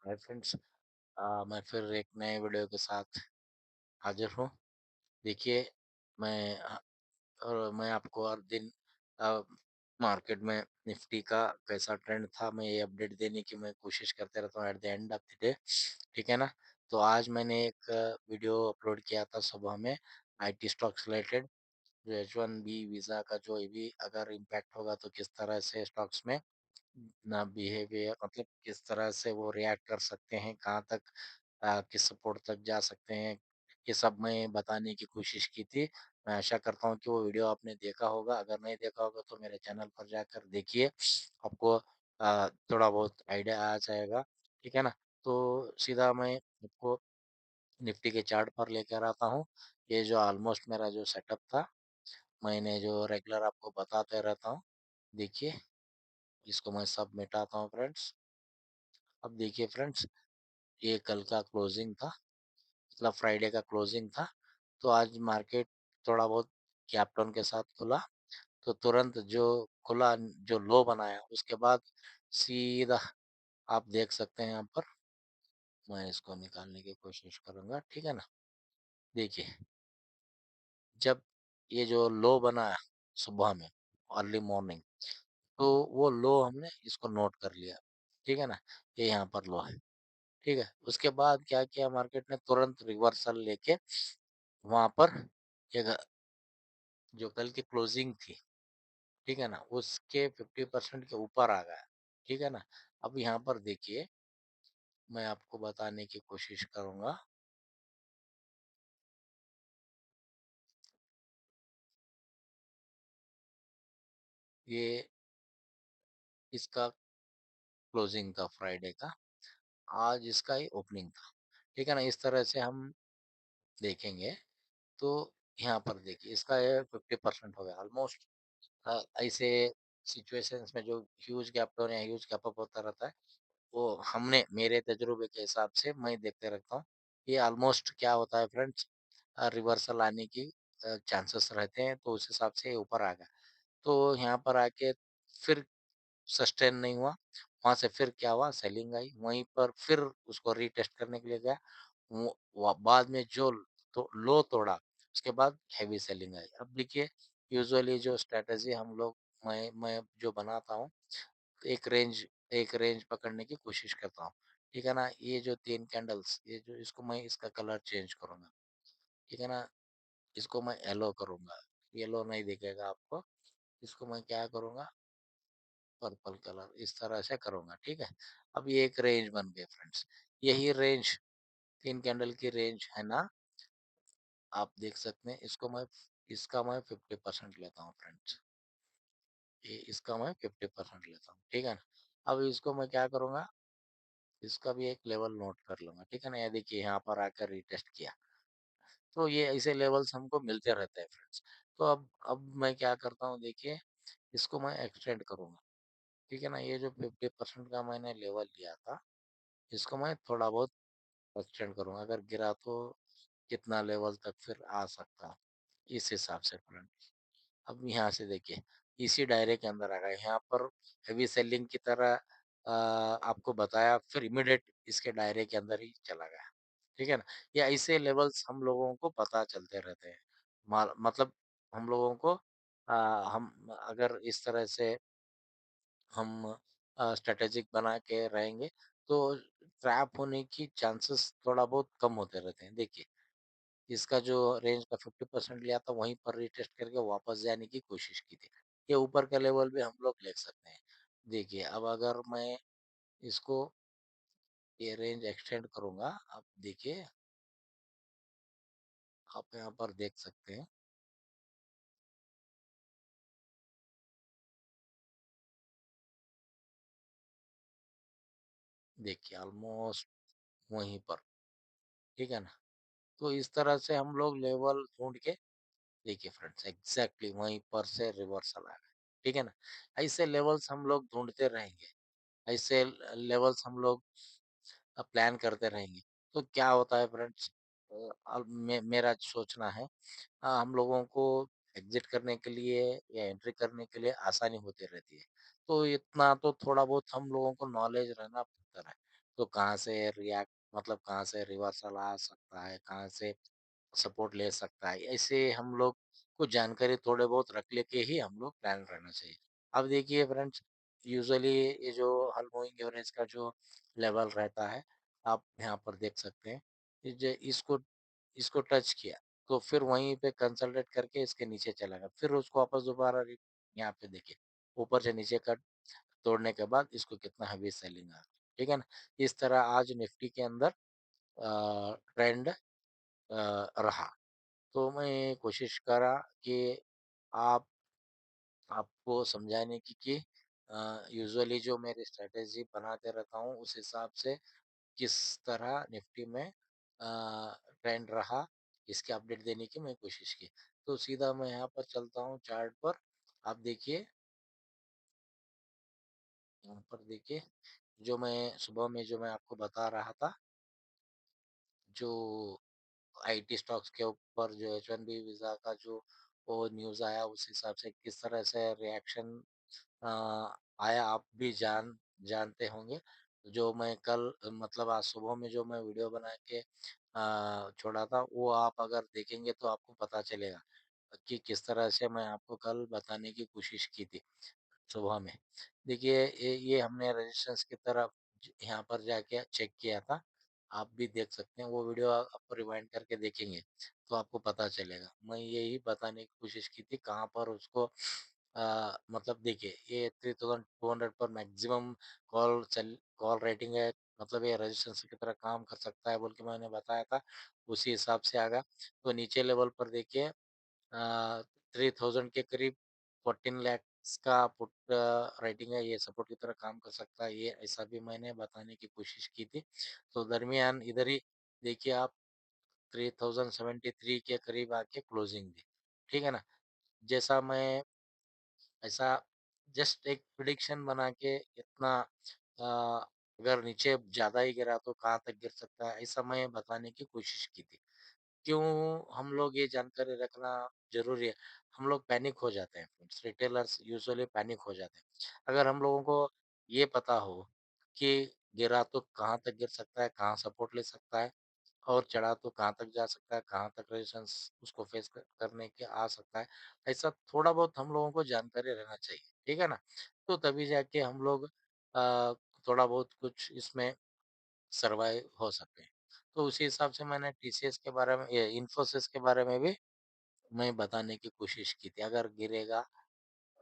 Hi friends. मैं फिर एक नए वीडियो के साथ हाजिर हूँ। देखिए, मैं मैं आपको हर दिन अ, मार्केट में निफ्टी का कैसा ट्रेंड था, मैं ये अपडेट देने की मैं कोशिश करते रहता हूँ at the end of the day. ठीक है ना? तो आज मैंने एक वीडियो अपलोड किया था सुबह में आईटी स्टॉक्स रिलेटेड, जो H1B वीज़ा का जो भी अगर इम्पैक्ट होगा तो किस तरह से स्टॉक्स में ना बिहेवियर, मतलब किस तरह से वो रिएक्ट कर सकते हैं, कहाँ तक किस सपोर्ट तक जा सकते हैं, ये सब मैं बताने की कोशिश की थी। मैं आशा करता हूँ कि वो वीडियो आपने देखा होगा, अगर नहीं देखा होगा तो मेरे चैनल पर जाकर देखिए, आपको थोड़ा बहुत आइडिया आ जाएगा। ठीक है ना? तो सीधा मैं आपको निफ्टी के चार्ट पर लेकर आता हूँ। ये जो ऑलमोस्ट मेरा जो सेटअप था, मैंने जो रेगुलर आपको बताते रहता हूँ, देखिए इसको मैं सब मिटाता हूँ फ्रेंड्स। अब देखिए फ्रेंड्स, ये कल का क्लोजिंग था, मतलब फ्राइडे का क्लोजिंग था। तो आज मार्केट थोड़ा बहुत गैप डाउन के साथ खुला। तो तुरंत जो खुला, जो लो बनाया, उसके बाद सीधा आप देख सकते हैं यहाँ पर। मैं इसको निकालने की कोशिश करूंगा, ठीक है ना? देखिए, जब ये जो लो बनाया सुबह में, अर्ली मॉर्निंग, तो वो लो हमने इसको नोट कर लिया। ठीक है ना? ये यहाँ पर लो है। ठीक है, उसके बाद क्या किया, मार्केट ने तुरंत रिवर्सल लेके वहां पर एक जो कल की क्लोजिंग थी, ठीक है ना, उसके 50% के ऊपर आ गया। ठीक है ना? अब यहाँ पर देखिए, मैं आपको बताने की कोशिश करूंगा। ये इसका क्लोजिंग था फ्राइडे का, आज इसका ही ओपनिंग था। ठीक है ना? इस तरह से हम देखेंगे तो यहाँ पर देखिए, इसका ये 50% हो गया ऑलमोस्ट। ऐसे सिचुएशंस में जो ह्यूज गैप डाउन या ह्यूज गैप अप होता रहता है, वो हमने मेरे तजुर्बे के हिसाब से मैं देखते रखता हूँ। ये ऑलमोस्ट क्या होता है फ्रेंड्स, रिवर्सल आने की चांसेस रहते हैं, तो उस हिसाब से ये ऊपर आ गया। तो यहाँ पर आके फिर सस्टेन नहीं हुआ, वहाँ से फिर क्या हुआ, सेलिंग आई, वहीं पर फिर उसको रीटेस्ट करने के लिए गया। बाद में जो तो लो तोड़ा, उसके बाद हैवी सेलिंग आई। अब देखिए, यूजुअली जो स्ट्रेटजी हम लोग, मैं जो बनाता हूँ, एक रेंज एक रेंज पकड़ने की कोशिश करता हूँ। ठीक है ना? ये जो 3 कैंडल्स, ये जो इसको मैं इसका कलर चेंज करूँगा। ठीक है ना? इसको मैं येलो करूँगा। येलो नहीं दिखेगा आपको। इसको मैं क्या करूँगा, पर्पल कलर, इस तरह से करूँगा। ठीक है? अब ये एक रेंज बन गई फ्रेंड्स। यही रेंज 3 कैंडल की रेंज है ना, आप देख सकते हैं। इसका मैं 50% लेता हूँ फ्रेंड्स। ये इसका मैं 50% लेता हूँ। ठीक है ना? अब इसको मैं क्या करूँगा, इसका भी एक लेवल नोट कर लूँगा। ठीक है ना? ये देखिए, यहाँ पर आकर रीटेस्ट किया। तो ये ऐसे लेवल्स हमको मिलते रहते हैं फ्रेंड्स। तो अब मैं क्या करता हूँ, देखिए, इसको मैं एक्सटेंड करूँगा। ठीक है ना? ये जो 50% का मैंने लेवल लिया था, इसको मैं थोड़ा बहुत एक्सटेंड करूँगा। अगर गिरा तो कितना लेवल तक फिर आ सकता है, इस हिसाब से फ्रेंड्स। अब यहाँ से देखिए, इसी दायरे के अंदर आ गए। यहाँ पर हेवी सेलिंग की तरह आपको बताया, फिर इमीडिएट इसके दायरे के अंदर ही चला गया। ठीक है ना? ये ऐसे लेवल्स हम लोगों को पता चलते रहते हैं। मतलब हम लोगों को हम अगर इस तरह से हम स्ट्रैटेजिक बना के रहेंगे, तो ट्रैप होने की चांसेस थोड़ा बहुत कम होते रहते हैं। देखिए, इसका जो रेंज का 50% लिया था, वहीं पर रिटेस्ट करके वापस जाने की कोशिश की थी। ये ऊपर का लेवल भी हम लोग ले सकते हैं। देखिए, अब अगर मैं इसको ये रेंज एक्सटेंड करूँगा, आप देखिए, आप यहाँ पर देख सकते हैं। देखिए, ऑलमोस्ट वहीं पर, ठीक है ना? तो इस तरह से हम लोग लेवल ढूँढ के, देखिए फ्रेंड्स, एग्ज़ैक्टली वहीं पर से रिवर्सल आ गया। ठीक है ना? ऐसे लेवल्स हम लोग ढूँढते रहेंगे। ऐसे लेवल्स हम लोग प्लान करते रहेंगे, तो क्या होता है फ्रेंड्स, अब मेरा सोचना है, हम लोगों को एग्जिट करने के लिए या एंट्री करने के लिए आसानी होती रहती है। तो इतना तो थोड़ा बहुत हम लोगों को नॉलेज रहना पड़ता है। तो कहाँ से रिएक्ट मतलब कहाँ से रिवर्सल आ सकता है, कहाँ से सपोर्ट ले सकता है। ऐसे हम लोग को जानकारी थोड़े बहुत रख लेके ही हम लोग प्लान रहना चाहिए। अब देखिए फ्रेंड्स, यूजुअली ये जो हल मूविंग एवरेज का जो लेवल रहता है, आप यहाँ पर देख सकते हैं। ये जो इसको इसको टच किया, तो फिर वहीं पे कंसोलिडेट करके इसके नीचे चला गया। फिर उसको वापस दोबारा यहाँ पे देखिए, ऊपर से नीचे का तोड़ने के बाद इसको कितना हेवी सेलिंग आ रहा है, ठीक है ना? इस तरह आज निफ्टी के अंदर ट्रेंड रहा। तो मैं कोशिश करा कि आप आपको समझाने की कि यूजुअली जो मेरी स्ट्रेटेजी बनाते रहता हूँ उस हिसाब से किस तरह निफ्टी में ट्रेंड रहा, इसकी अपडेट देने की मैं कोशिश की। तो सीधा मैं यहाँ पर चलता हूँ चार्ट पर। आप देखिए, यहाँ पर देखिए, जो मैं सुबह में जो मैं आपको बता रहा था, जो आईटी स्टॉक्स के ऊपर जो एच वन बी वीज़ा का जो वो न्यूज़ आया, उस हिसाब से किस तरह से रिएक्शन अ, आया, आप भी जानते होंगे। जो मैं कल मतलब आज सुबह में जो मैं वीडियो बना के छोड़ा था, वो आप अगर देखेंगे तो आपको पता चलेगा कि किस तरह से मैं आपको कल बताने की कोशिश की थी सुबह में। देखिए, ये हमने रेजिस्टेंस की तरफ यहाँ पर जाके चेक किया था। आप भी देख सकते हैं वो वीडियो, आप रिवाइंड करके देखेंगे तो आपको पता चलेगा। मैं यही बताने की कोशिश की थी कहाँ पर उसको मतलब देखिए, ये 3200 पर मैक्सिमम कॉल रेटिंग है, मतलब ये रेजिस्टेंस की तरह काम कर सकता है बोल के मैंने बताया था। उसी हिसाब से आगा तो नीचे लेवल पर देखिए 3000 के करीब 14 लैक्स का पुट राइटिंग है, ये सपोर्ट की तरह काम कर सकता है, ये ऐसा भी मैंने बताने की कोशिश की थी। तो दरमियान इधर ही देखिए आप 3073 के करीब आके क्लोजिंग दी, ठीक है ना? जैसा मैं ऐसा जस्ट एक प्रिडिक्शन बना के इतना अगर नीचे ज़्यादा ही गिरा तो कहाँ तक गिर सकता है, ऐसा मैं बताने की कोशिश की थी। क्यों हम लोग ये जानकारी रखना ज़रूरी है? हम लोग पैनिक हो जाते हैं फ्रेंड्स, रिटेलर्स यूजुअली पैनिक हो जाते हैं। अगर हम लोगों को ये पता हो कि गिरा तो कहाँ तक गिर सकता है, कहाँ सपोर्ट ले सकता है और चढ़ा तो कहाँ तक जा सकता है, कहाँ तक रेजिस्टेंस उसको फेस करने के आ सकता है। ऐसा थोड़ा बहुत हम लोगों को जानकारी रहना चाहिए, ठीक है ना? तो तभी जाके हम लोग थोड़ा बहुत कुछ इसमें सर्वाइव हो सके। तो उसी हिसाब से मैंने टीसीएस के बारे में, ये इन्फोसिस के बारे में भी मैं बताने की कोशिश की थी। अगर गिरेगा,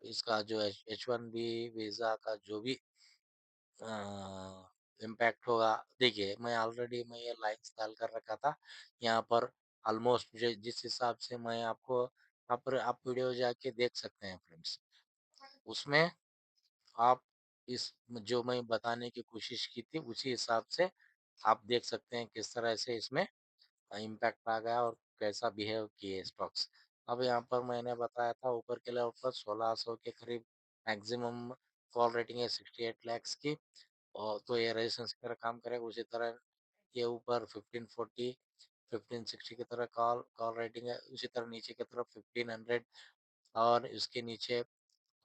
इसका जो एच वन बी वीज़ा का जो भी इम्पैक्ट होगा, देखिए मैं ये लाइन्स डाल कर रखा था यहाँ पर। ऑलमोस्ट जिस हिसाब से मैं आपको, आप वीडियो जाके देख सकते हैं फ्रेंड्स, उसमें आप इस जो मैं बताने की कोशिश की थी उसी हिसाब से आप देख सकते हैं किस तरह से इसमें इम्पैक्ट आ गया और कैसा बिहेव किए स्टॉक्स। अब यहाँ पर मैंने बताया था ऊपर के लेवल पर 1600 के करीब मैक्सिमम कॉल रेटिंग है 68 लैक्स की, और तो ये रेजिस्टेंस की तरह काम करेगा। उसी तरह ये ऊपर 1540 1560 की तरह कॉल कॉल रेटिंग है, उसी तरह नीचे की तरफ 1500 और इसके नीचे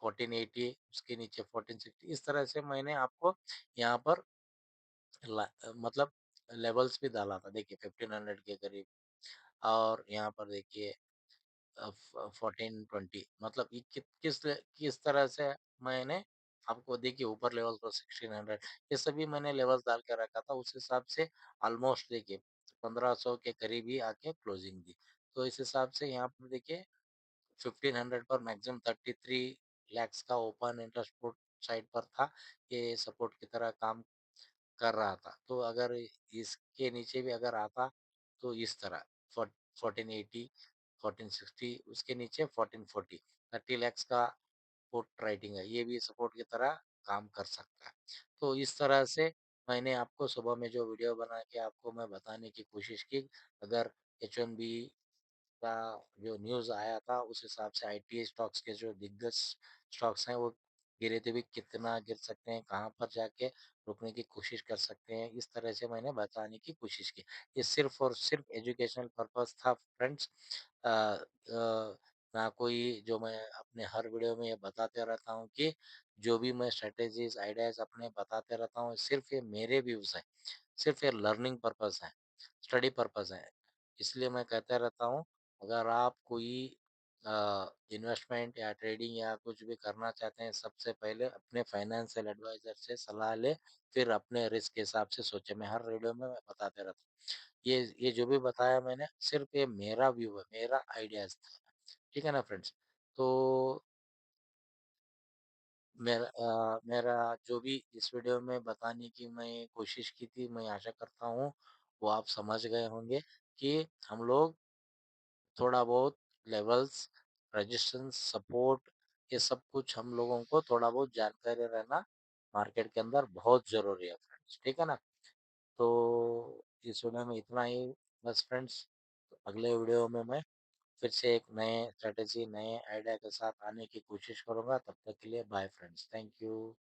1480, उसके नीचे 1460। इस तरह से मैंने आपको यहाँ पर मतलब लेवल्स भी डाला था, देखिए 1500 के करीब, और यहाँ पर देखिए 1420, मतलब ये किस तरह से मैंने आपको देखिए ऊपर लेवल पर 1600, ये सभी मैंने लेवल्स डाल के रखा था। उस हिसाब से ऑलमोस्ट देखिए 1500 के करीब ही आके क्लोजिंग दी। तो इस हिसाब से यहाँ पर देखिए 1500 पर मैक्सिमम 33 लैक्स का ओपन इंटरेस्ट पुट साइड पर था, ये सपोर्ट की तरह काम कर रहा था। तो अगर इसके नीचे भी अगर आता तो इस तरह 1480 1460, उसके नीचे 1440, 30 लैक्स का पुट राइटिंग है, ये भी सपोर्ट की तरह काम कर सकता है। तो इस तरह से मैंने आपको सुबह में जो वीडियो बना के आपको मैं बताने की कोशिश की। अगर एच वन बी का जो न्यूज़ आया था उस हिसाब से आईटी स्टॉक्स के जो दिग्गज स्टॉक्स हैं वो गिरे थे भी, कितना गिर सकते हैं, कहाँ पर जाके रुकने की कोशिश कर सकते हैं, इस तरह से मैंने बताने की कोशिश की। ये सिर्फ और सिर्फ एजुकेशनल पर्पस था फ्रेंड्स। ना कोई जो मैं अपने हर वीडियो में ये बताते रहता हूँ कि जो भी मैं स्ट्रैटेजीज़, आइडियाज़ अपने बताते रहता हूँ, सिर्फ़ ये मेरे व्यूज़ हैं, सिर्फ़ ये लर्निंग पर्पज़ है, स्टडी पर्पज़ है। इसलिए मैं कहता रहता हूँ, अगर आप कोई इन्वेस्टमेंट या ट्रेडिंग या कुछ भी करना चाहते हैं, सबसे पहले अपने फाइनेंशियल एडवाइज़र से सलाह लें, फिर अपने रिस्क के हिसाब से सोचें। मैं हर वीडियो में मैं बताते रहता हूँ। ये जो भी बताया मैंने, सिर्फ़ ये मेरा व्यू है, मेरा आइडियाज़ था। ठीक है ना फ्रेंड्स? तो मेरा जो भी इस वीडियो में बताने की मैं कोशिश की थी, मैं आशा करता हूँ, वो आप समझ गए होंगे कि हम लोग थोड़ा बहुत लेवल्स, रेजिस्टेंस, सपोर्ट ये सब कुछ हम लोगों को थोड़ा बहुत जानकारी रहना मार्केट के अंदर बहुत ज़रूरी है फ्रेंड्स, ठीक है ना? तो इस वीडियो में इतना ही बस फ्रेंड्स, अगले वीडियो में मैं फिर से एक नए स्ट्रैटेजी, नए आइडिया के साथ आने की कोशिश करूँगा। तब तक के लिए बाय फ्रेंड्स। Thank you.